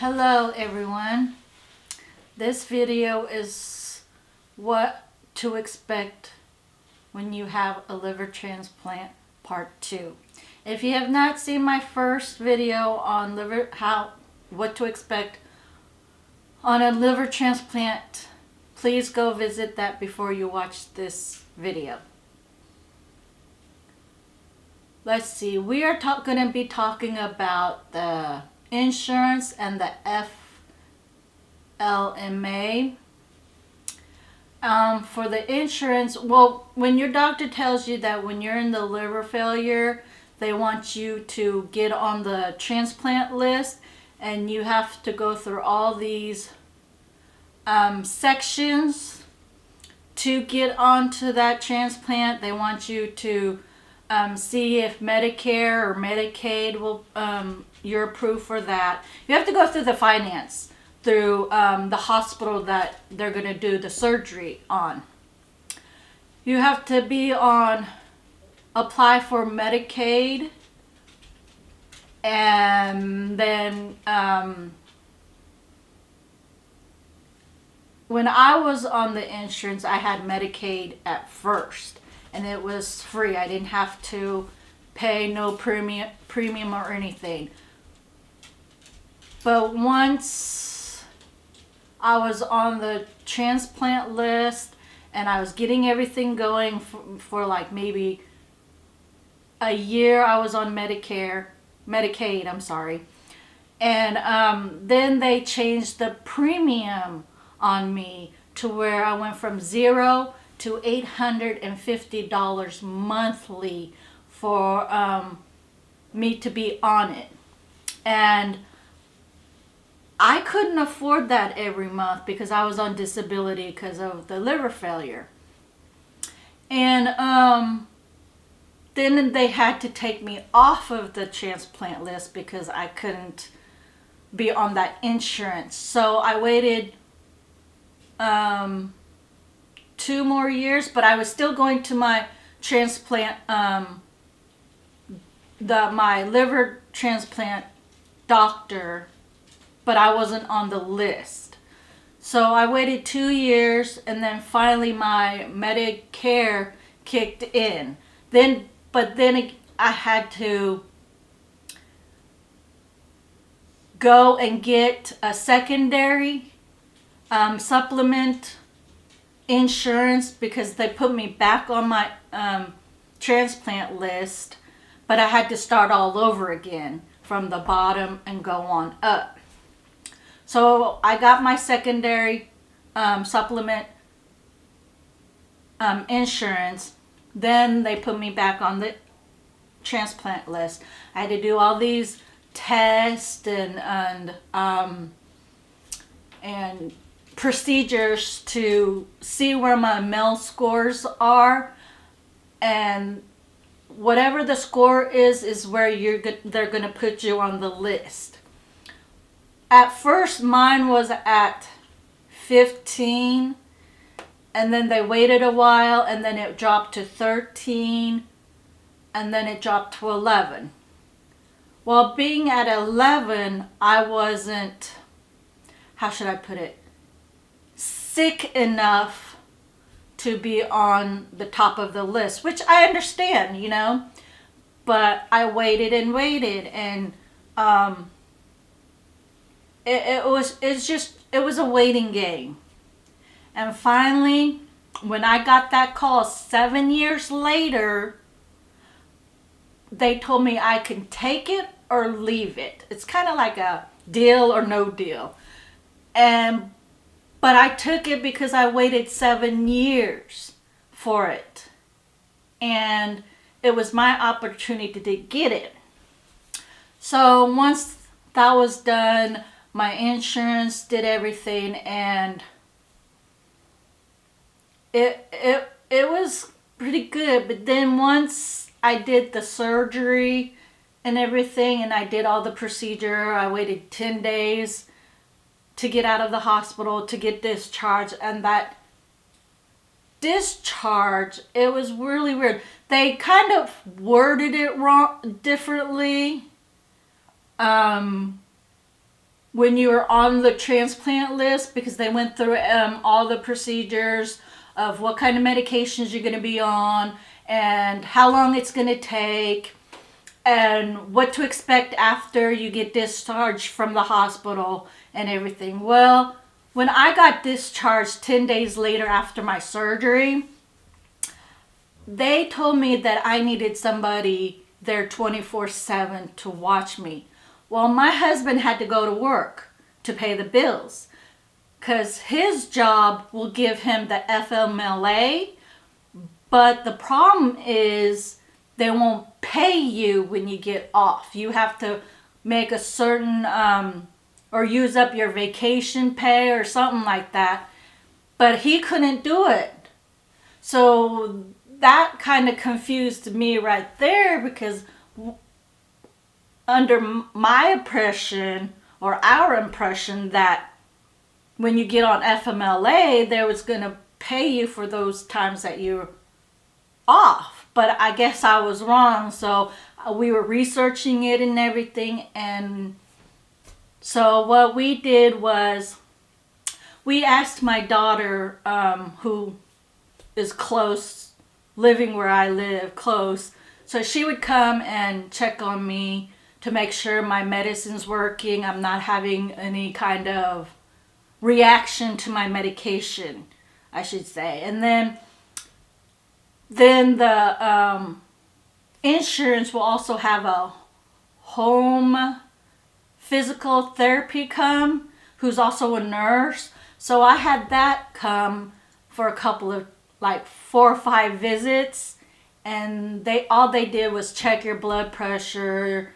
Hello everyone. This video is what to expect when you have a liver transplant part 2. If you have not seen my first video on what to expect on a liver transplant, please go visit that before you watch this video. Let's see, we are going to be talking about the insurance and the FLMA. For the insurance, well, when your doctor tells you that when you're in the liver failure, they want you to get on the transplant list, and you have to go through all these sections to get onto that transplant. They want you to see if Medicare or Medicaid will you're approved for that. You have to go through the finance through the hospital that they're going to do the surgery on. You have to be on apply for Medicaid, and then when I was on the insurance, I had Medicaid at first, and it was free. I didn't have to pay no premium or anything. But once I was on the transplant list and I was getting everything going for like maybe a year, I was on Medicaid, and then they changed the premium on me to where I went from $0 to $850 monthly for me to be on it. And I couldn't afford that every month because I was on disability because of the liver failure. And then they had to take me off of the transplant list because I couldn't be on that insurance. So I waited 2 more years, but I was still going to my transplant, my liver transplant doctor, but I wasn't on the list. So I waited 2 years, and then finally my Medicare kicked in. But then I had to go and get a secondary supplement insurance because they put me back on my transplant list, but I had to start all over again from the bottom and go on up. So I got my secondary supplement insurance. Then they put me back on the transplant list. I had to do all these tests and procedures to see where my MEL scores are, and whatever the score is where they're going to put you on the list. At first mine was at 15, and then they waited a while, and then it dropped to 13, and then it dropped to 11. Well, being at 11, I wasn't, how should I put it, sick enough to be on the top of the list, which I understand, you know, but I waited and waited, and it was a waiting game. And finally, when I got that call 7 years later, they told me I can take it or leave it. It's kind of like a deal or no deal. But I took it because I waited 7 years for it. And it was my opportunity to get it. So once that was done, my insurance did everything, and it was pretty good. But then once I did the surgery and everything, and I did all the procedure, I waited 10 days to get out of the hospital to get discharged. And that discharge, it was really weird. They kind of worded it differently. when you were on the transplant list, because they went through all the procedures of what kind of medications you're going to be on and how long it's going to take and what to expect after you get discharged from the hospital and everything. Well, when I got discharged 10 days later after my surgery, they told me that I needed somebody there 24/7 to watch me. Well, my husband had to go to work to pay the bills because his job will give him the FMLA, but the problem is they won't pay you when you get off. You have to make a certain or use up your vacation pay or something like that, but he couldn't do it. So that kind of confused me right there, because under my impression or our impression that when you get on FMLA, they was going to pay you for those times that you're off. But I guess I was wrong. So we were researching it and everything. And so what we did was we asked my daughter, who is close, living where I live, close. So she would come and check on me to make sure my medicine's working. I'm not having any kind of reaction to my medication, I should say. And then the insurance will also have a home physical therapy come, who's also a nurse. So I had that come for a couple of, like 4 or 5 visits, and all they did was check your blood pressure,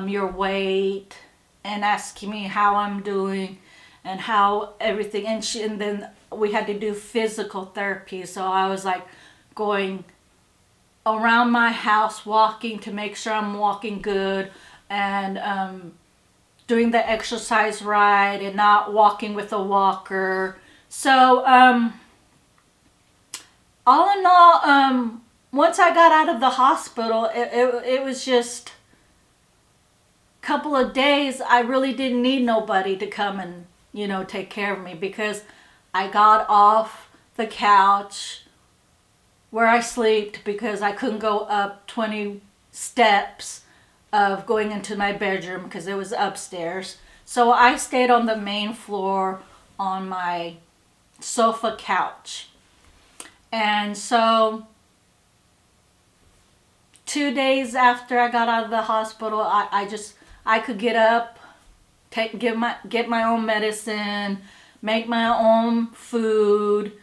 your weight, and ask me how I'm doing and how everything. And then we had to do physical therapy. So I was like going around my house walking to make sure I'm walking good, and doing the exercise right and not walking with a walker. So all in all, once I got out of the hospital, it was just a couple of days. I really didn't need nobody to come and, take care of me, because I got off the couch where I slept, because I couldn't go up 20 steps of going into my bedroom because it was upstairs. So I stayed on the main floor on my sofa couch. And so 2 days after I got out of the hospital, I could get up, get my own medicine, make my own food,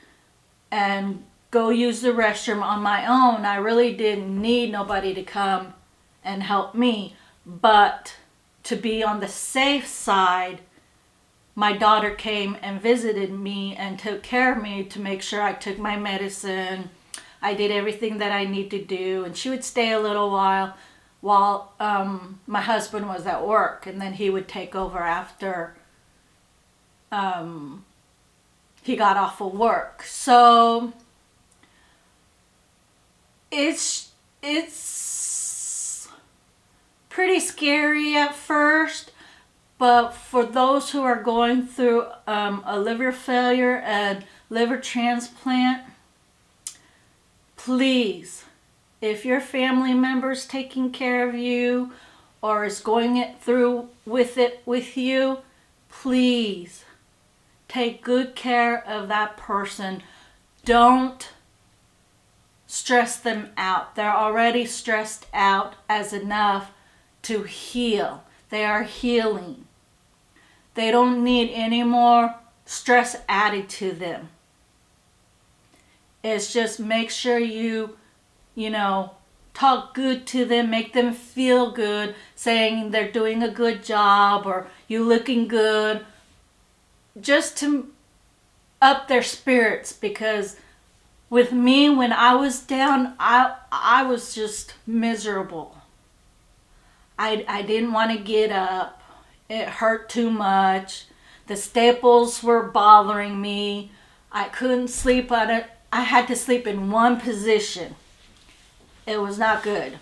and go use the restroom on my own. I really didn't need nobody to come and help me. But to be on the safe side, my daughter came and visited me and took care of me to make sure I took my medicine. I did everything that I need to do, and she would stay a little while my husband was at work, and then he would take over after he got off of work. So it's pretty scary at first, but for those who are going through a liver failure and liver transplant, please, if your family member's taking care of you or is going it through with you, please take good care of that person. Don't stress them out. They're already stressed out as enough to heal. They are healing. They don't need any more stress added to them. It's just make sure you talk good to them, make them feel good, saying they're doing a good job or you looking good, just to up their spirits. Because with me, when I was down, I was just miserable. I didn't want to get up. It hurt too much. The staples were bothering me. I couldn't sleep on it. I had to sleep in one position. It was not good.